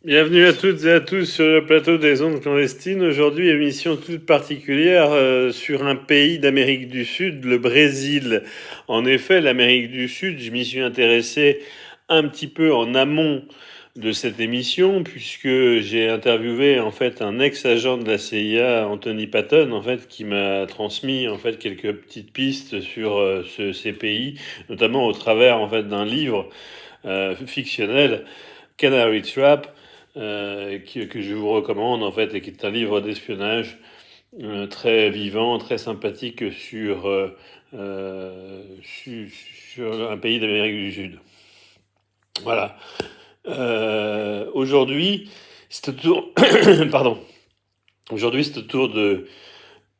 Bienvenue à toutes et à tous sur le plateau des ondes clandestines. Aujourd'hui, émission toute particulière sur un pays d'Amérique du Sud, le Brésil. En effet, l'Amérique du Sud, je m'y suis intéressé un petit peu en amont de cette émission, puisque j'ai interviewé en fait un ex-agent de la CIA, Anthony Patton, en fait, qui m'a transmis en fait quelques petites pistes sur ces pays, notamment au travers en fait d'un livre fictionnel, Canary Trap, que je vous recommande en fait, et qui est un livre d'espionnage très vivant, très sympathique sur un pays d'Amérique du Sud. Voilà. Aujourd'hui, c'est au tour, pardon. Aujourd'hui, c'est au tour de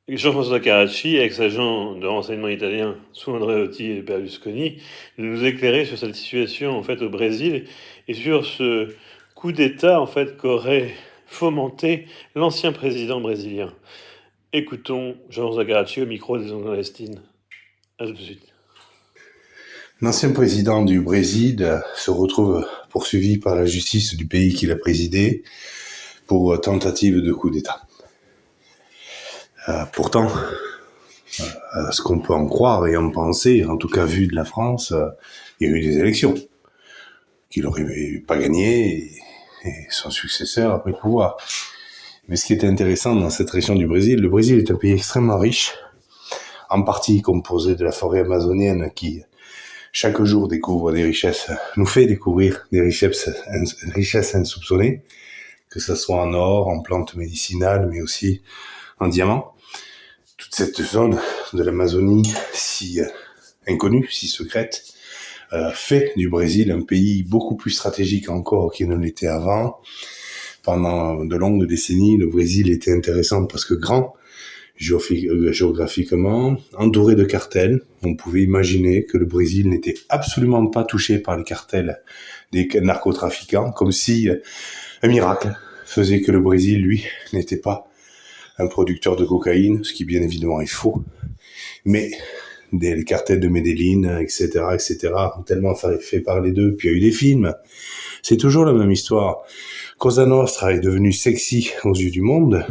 Jean-François Carracci, ex-agent de renseignement italien sous Andreotti et Berlusconi, de nous éclairer sur cette situation en fait au Brésil et sur ce coup d'État en fait qu'aurait fomenté l'ancien président brésilien. Écoutons Jean-François Carracci au micro des ondes clandestines. À tout de suite. L'ancien président du Brésil se retrouve poursuivi par la justice du pays qu'il a présidé pour tentative de coup d'État. Pourtant, à ce qu'on peut en croire et en penser, en tout cas vu de la France, il y a eu des élections qu'il n'aurait pas gagnées et son successeur a pris le pouvoir. Mais ce qui est intéressant dans cette région du Brésil, le Brésil est un pays extrêmement riche, en partie composé de la forêt amazonienne qui chaque jour découvre des richesses, nous fait découvrir des richesses insoupçonnées, que ce soit en or, en plantes médicinales, mais aussi en diamants. Toute cette zone de l'Amazonie si inconnue, si secrète, fait du Brésil un pays beaucoup plus stratégique encore qu'il ne l'était avant. Pendant de longues décennies, le Brésil était intéressant parce que grand, géographiquement, entouré de cartels. On pouvait imaginer que le Brésil n'était absolument pas touché par les cartels des narcotrafiquants, comme si un miracle faisait que le Brésil, lui, n'était pas un producteur de cocaïne, ce qui bien évidemment est faux. Mais les cartels de Medellín, etc., ont tellement fait parler d'eux, puis il y a eu des films. C'est toujours la même histoire. Cosa Nostra est devenu sexy aux yeux du monde,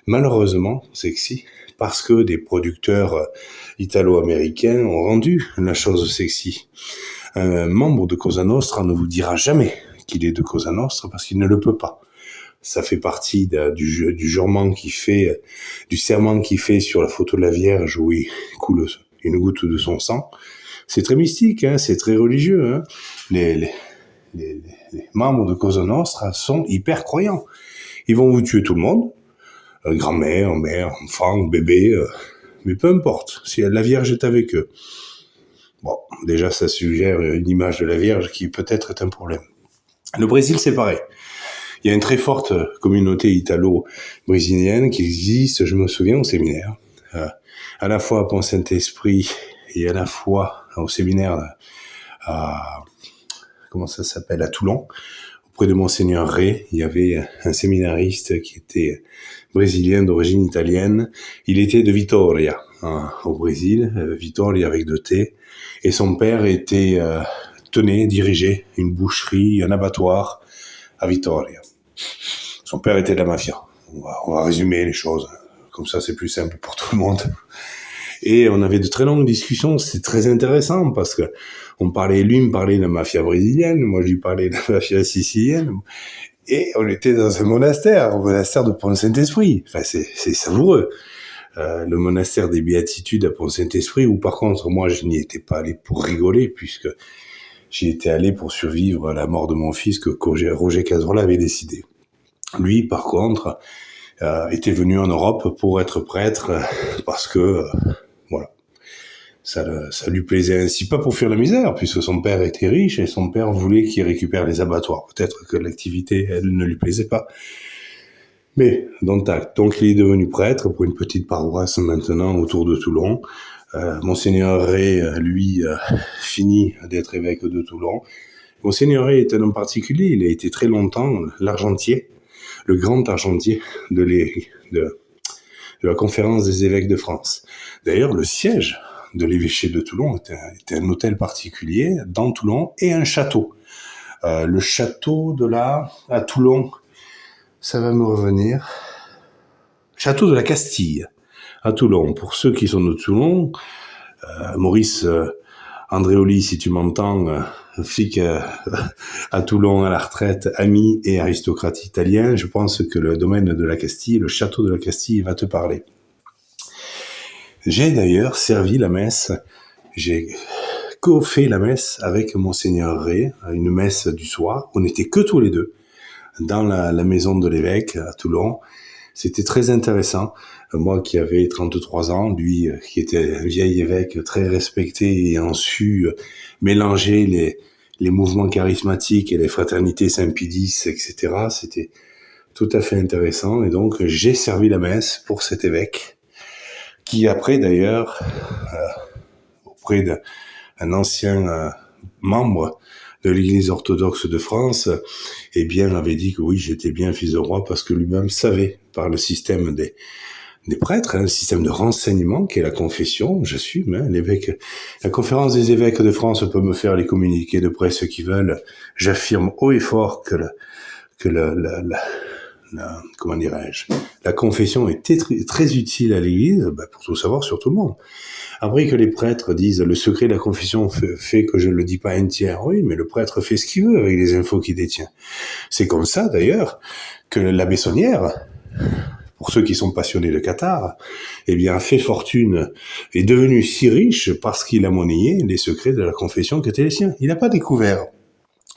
malheureusement sexy, parce que des producteurs italo-américains ont rendu la chose sexy. Un membre de Cosa Nostra ne vous dira jamais qu'il est de Cosa Nostra parce qu'il ne le peut pas. Ça fait partie du jurement qu'il fait, du serment qu'il fait sur la photo de la Vierge où il coule une goutte de son sang. C'est très mystique, hein, c'est très religieux. Hein. Les membres de Cosa Nostra sont hyper croyants. Ils vont vous tuer tout le monde, grand-mère, mère, enfant, bébé, mais peu importe, si la Vierge est avec eux. Bon, déjà ça suggère une image de la Vierge qui peut-être est un problème. Le Brésil, c'est pareil. Il y a une très forte communauté italo-brésilienne qui existe, je me souviens, au séminaire, à la fois à Pont-Saint-Esprit et à la fois au séminaire à Toulon, auprès de Monseigneur Rey. Il y avait un séminariste qui était brésilien d'origine italienne. Il était de Vitoria, au Brésil, Vitoria avec 2 T, et son père dirigeait une boucherie, un abattoir à Vitoria. Son père était de la mafia. On va résumer les choses, comme ça c'est plus simple pour tout le monde. Et on avait de très longues discussions, c'est très intéressant parce que lui me parlait de la mafia brésilienne, moi je lui parlais de la mafia sicilienne, et on était dans un monastère, au monastère de Pont-Saint-Esprit. Enfin, c'est savoureux. Le monastère des Béatitudes à Pont-Saint-Esprit, où par contre moi je n'y étais pas allé pour rigoler, puisque j'y étais allé pour survivre à la mort de mon fils que Roger Cazola avait décidé. Lui, par contre, était venu en Europe pour être prêtre parce que, voilà, ça lui plaisait ainsi, pas pour fuir la misère, puisque son père était riche et son père voulait qu'il récupère les abattoirs. Peut-être que l'activité, elle, ne lui plaisait pas. Mais, donc il est devenu prêtre pour une petite paroisse maintenant autour de Toulon. Monseigneur Rey, lui, finit d'être évêque de Toulon. Monseigneur Rey est un homme particulier, il a été très longtemps l'argentier, le grand argentier de la conférence des évêques de France. D'ailleurs, le siège de l'évêché de Toulon était un hôtel particulier dans Toulon et un château Le château de à Toulon, ça va me revenir. Château de la Castille, à Toulon. Pour ceux qui sont de Toulon, Maurice Andréoli, si tu m'entends, flic à Toulon à la retraite, ami et aristocrate italien, je pense que le domaine de la Castille, le château de la Castille va te parler. J'ai d'ailleurs servi la messe, j'ai co-fait la messe avec Monseigneur Ray, une messe du soir. On n'était que tous les deux dans la maison de l'évêque à Toulon. C'était très intéressant. Moi qui avais 33 ans, lui qui était un vieil évêque très respecté et ayant su mélanger les mouvements charismatiques et les fraternités Saint-Pédis, etc. C'était tout à fait intéressant. Et donc j'ai servi la messe pour cet évêque qui après d'ailleurs, auprès d'un ancien membre de l'Église orthodoxe de France, eh bien, avait dit que oui, j'étais bien fils de roi parce que lui-même savait, par le système des prêtres, le système de renseignement qui est la confession, j'assume, l'évêque, la conférence des évêques de France peut me faire les communiqués de presse qu'ils veulent, j'affirme haut et fort que comment dirais-je, la confession était très utile à l'Église, pour tout savoir sur tout le monde. Après que les prêtres disent le secret de la confession fait que je ne le dis pas un tiers, oui, mais le prêtre fait ce qu'il veut avec les infos qu'il détient. C'est comme ça d'ailleurs que l'abbé Saunière, pour ceux qui sont passionnés de Qatar, eh bien, a fait fortune, est devenu si riche parce qu'il a monnayé les secrets de la confession qui étaient les siens. Il n'a pas découvert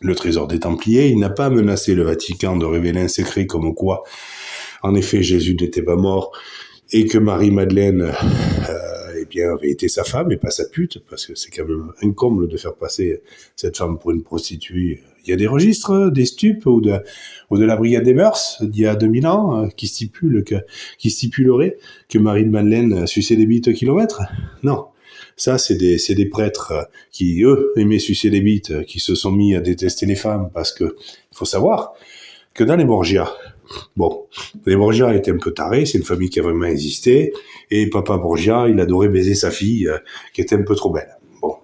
le trésor des Templiers, il n'a pas menacé le Vatican de révéler un secret comme quoi, en effet, Jésus n'était pas mort et que Marie-Madeleine eh bien, avait été sa femme et pas sa pute, parce que c'est quand même un comble de faire passer cette femme pour une prostituée. Il y a des registres des stupes ou de la brigade des mœurs d'il y a 2000 ans qui stipuleraient que Marie-Madeleine suçait des bites au kilomètre. Non. Ça, c'est des prêtres qui, eux, aimaient sucer des bites, qui se sont mis à détester les femmes, parce que, il faut savoir que dans les Borgia, bon, les Borgia étaient un peu tarés, c'est une famille qui a vraiment existé, et papa Borgia, il adorait baiser sa fille, qui était un peu trop belle. Bon.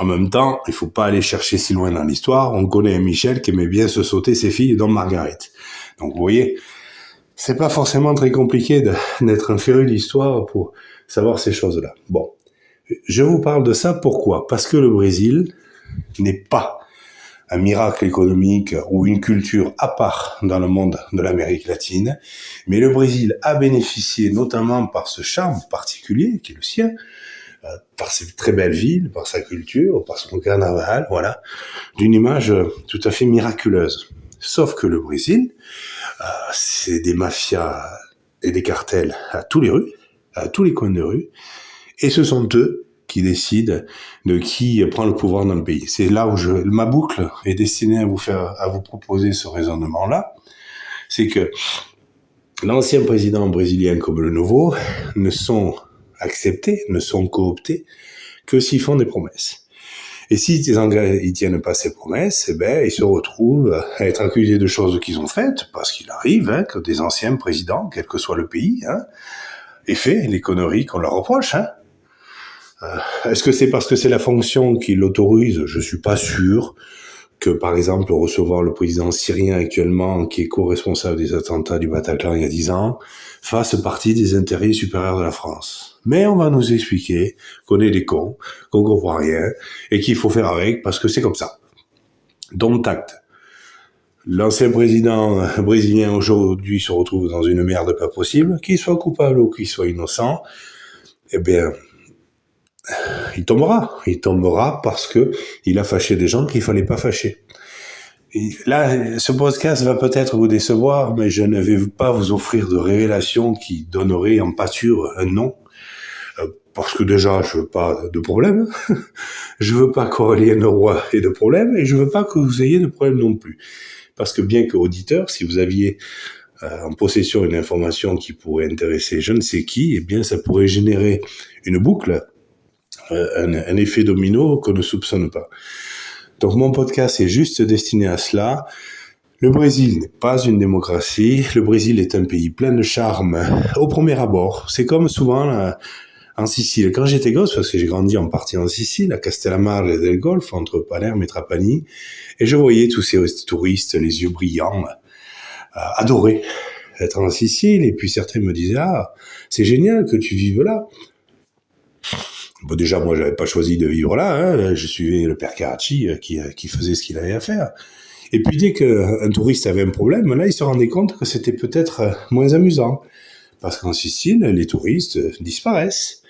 En même temps, il faut pas aller chercher si loin dans l'histoire, on connaît un Michel qui aimait bien se sauter ses filles, dont Margaret. Donc, vous voyez, c'est pas forcément très compliqué d'être un féru d'histoire pour savoir ces choses-là. Bon. Je vous parle de ça, pourquoi ? Parce que le Brésil n'est pas un miracle économique ou une culture à part dans le monde de l'Amérique latine, mais le Brésil a bénéficié notamment par ce charme particulier qui est le sien, par ses très belles villes, par sa culture, par son carnaval, voilà, d'une image tout à fait miraculeuse. Sauf que le Brésil, c'est des mafias et des cartels à tous les coins de rue, et ce sont eux qui décident de qui prend le pouvoir dans le pays. C'est là où ma boucle est destinée à vous proposer ce raisonnement-là. C'est que l'ancien président brésilien comme le nouveau ne sont acceptés, ne sont cooptés que s'ils font des promesses. Et s'ils ils tiennent pas ces promesses, ils se retrouvent à être accusés de choses qu'ils ont faites, parce qu'il arrive que des anciens présidents, quel que soit le pays, aient fait les conneries qu'on leur reproche. Est-ce que c'est parce que c'est la fonction qui l'autorise ? Je suis pas sûr que, par exemple, recevoir le président syrien actuellement, qui est co-responsable des attentats du Bataclan il y a 10 ans, fasse partie des intérêts supérieurs de la France. Mais on va nous expliquer qu'on est des cons, qu'on comprend rien, et qu'il faut faire avec parce que c'est comme ça. Dont acte. L'ancien président brésilien aujourd'hui se retrouve dans une merde pas possible, qu'il soit coupable ou qu'il soit innocent, il tombera parce que il a fâché des gens qu'il fallait pas fâcher. Et là, ce podcast va peut-être vous décevoir, mais je ne vais pas vous offrir de révélations qui donneraient en pâture un nom, parce que déjà, je veux pas de problème, je veux pas qu'Aurélien Leroy ait de problème, et je veux pas que vous ayez de problème non plus. Parce que bien que auditeur, si vous aviez en possession une information qui pourrait intéresser je ne sais qui, eh bien, ça pourrait générer une boucle, un effet domino qu'on ne soupçonne pas. Donc mon podcast est juste destiné à cela. Le Brésil n'est pas une démocratie. Le Brésil est un pays plein de charme au premier abord. C'est comme souvent en Sicile. Quand j'étais gosse, parce que j'ai grandi en partie en Sicile, à Castellammare del Golfo, entre Palerme et Trapani, et je voyais tous ces touristes, les yeux brillants, adorer être en Sicile, et puis certains me disaient « Ah, c'est génial que tu vives là ». Bon, déjà, moi, j'avais pas choisi de vivre là, hein. Je suivais le père Carracci qui faisait ce qu'il avait à faire. Et puis, dès qu'un touriste avait un problème, là, il se rendait compte que c'était peut-être moins amusant. Parce qu'en Sicile, les touristes disparaissent.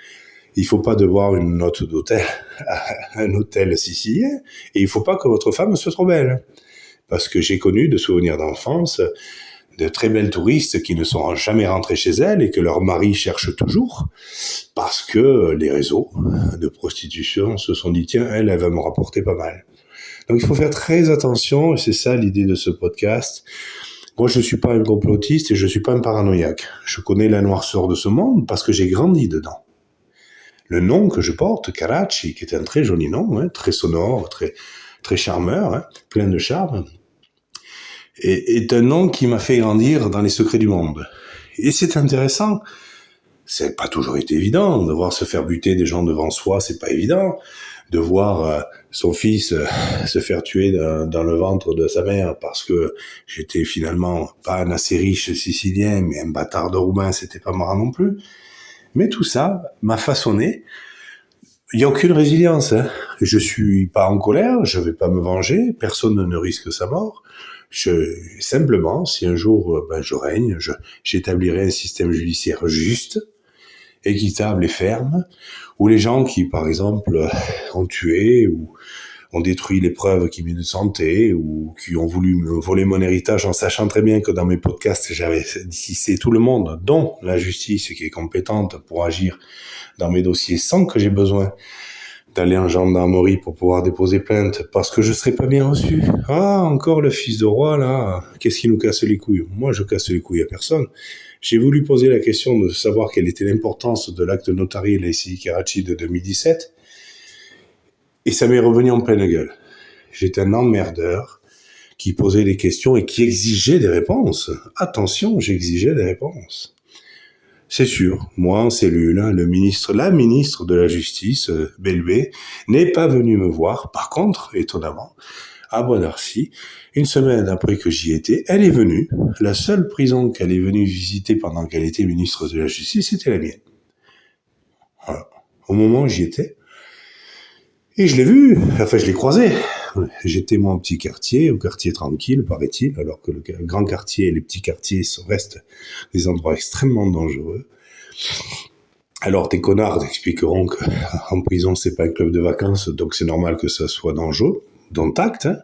Il faut pas devoir une note d'hôtel à un hôtel sicilien, et il faut pas que votre femme soit trop belle. Parce que j'ai connu de souvenirs d'enfance de très belles touristes qui ne sont jamais rentrées chez elles et que leur mari cherche toujours, parce que les réseaux de prostitution se sont dit, tiens, elle va me rapporter pas mal. Donc il faut faire très attention, et c'est ça l'idée de ce podcast. Moi, je suis pas un complotiste et je suis pas un paranoïaque. Je connais la noirceur de ce monde parce que j'ai grandi dedans. Le nom que je porte, Carracci, qui est un très joli nom, hein, très sonore, très charmeur, hein, plein de charme, est un nom qui m'a fait grandir dans les secrets du monde. Et c'est intéressant. C'est pas toujours été évident de voir se faire buter des gens devant soi, c'est pas évident. De voir son fils se faire tuer dans le ventre de sa mère parce que j'étais finalement pas un assez riche sicilien, mais un bâtard de Roumain, c'était pas marrant non plus. Mais tout ça m'a façonné. Il y a aucune résilience, hein. Je suis pas en colère, je vais pas me venger, personne ne risque sa mort. Simplement, si un jour je règne, j'établirai un système judiciaire juste, équitable et ferme, où les gens qui, par exemple, ont tué ou ont détruit les preuves qui m'innocentaient ou qui ont voulu me voler mon héritage en sachant très bien que dans mes podcasts, j'avais dissé tout le monde, dont la justice qui est compétente pour agir dans mes dossiers sans que j'ai besoin d'aller en gendarmerie pour pouvoir déposer plainte parce que je serais pas bien reçu. Ah, encore le fils de roi, là, qu'est-ce qui nous casse les couilles? Moi, je casse les couilles à personne. J'ai voulu poser la question de savoir quelle était l'importance de l'acte notarié Laïci Carracci de 2017 et ça m'est revenu en pleine gueule. J'étais un emmerdeur qui posait des questions et qui exigeait des réponses. Attention, j'exigeais des réponses. C'est sûr, moi en cellule, la ministre de la Justice, Bellouet, n'est pas venue me voir. Par contre, étonnamment, à Bois-d'Arcy, une semaine après que j'y étais, elle est venue. La seule prison qu'elle est venue visiter pendant qu'elle était ministre de la Justice, c'était la mienne. Voilà. Au moment où j'y étais, et je l'ai vue, enfin je l'ai croisée. J'étais moi au petit quartier, au quartier tranquille, paraît-il, alors que le grand quartier et les petits quartiers restent des endroits extrêmement dangereux. Alors tes connards t'expliqueront qu'en prison c'est pas un club de vacances, donc c'est normal que ça soit dangereux, dont acte, hein.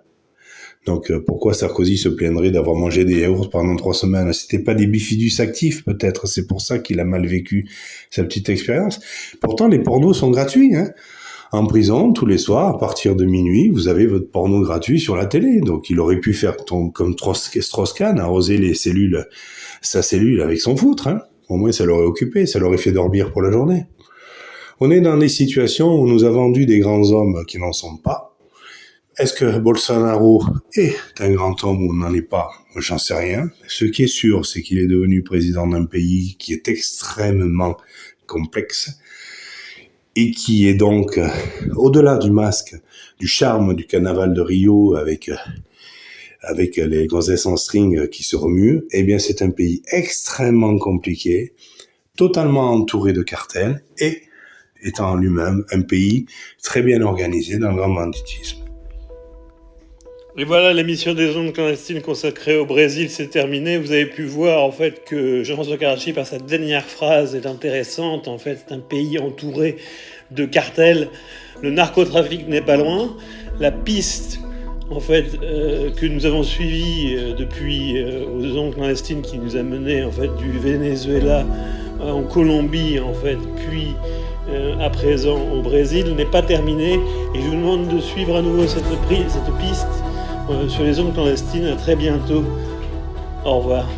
Donc pourquoi Sarkozy se plaindrait d'avoir mangé des yaourts pendant 3 semaines? C'était pas des bifidus actifs peut-être, c'est pour ça qu'il a mal vécu sa petite expérience. Pourtant les pornos sont gratuits, hein. En prison, tous les soirs, à partir de minuit, vous avez votre porno gratuit sur la télé. Donc, il aurait pu faire comme Strauss-Kahn, arroser sa cellule avec son foutre, hein. Au moins, ça l'aurait occupé, ça l'aurait fait dormir pour la journée. On est dans des situations où nous avons vendu des grands hommes qui n'en sont pas. Est-ce que Bolsonaro est un grand homme ou n'en est pas? J'en sais rien. Ce qui est sûr, c'est qu'il est devenu président d'un pays qui est extrêmement complexe, et qui est donc, au-delà du masque, du charme du carnaval de Rio avec les gonzesses en string qui se remuent, eh bien c'est un pays extrêmement compliqué, totalement entouré de cartels, et étant en lui-même un pays très bien organisé dans le grand banditisme. Et voilà, l'émission des ondes clandestines consacrée au Brésil, c'est terminé. Vous avez pu voir en fait que Jean-François Carracci, par sa dernière phrase, est intéressante. En fait, c'est un pays entouré de cartels. Le narcotrafic n'est pas loin. La piste, en fait, que nous avons suivie depuis aux ondes clandestines, qui nous a mené en fait du Venezuela en Colombie, en fait, puis à présent au Brésil, n'est pas terminée. Et je vous demande de suivre à nouveau cette piste sur les ondes clandestines. À très bientôt. Au revoir.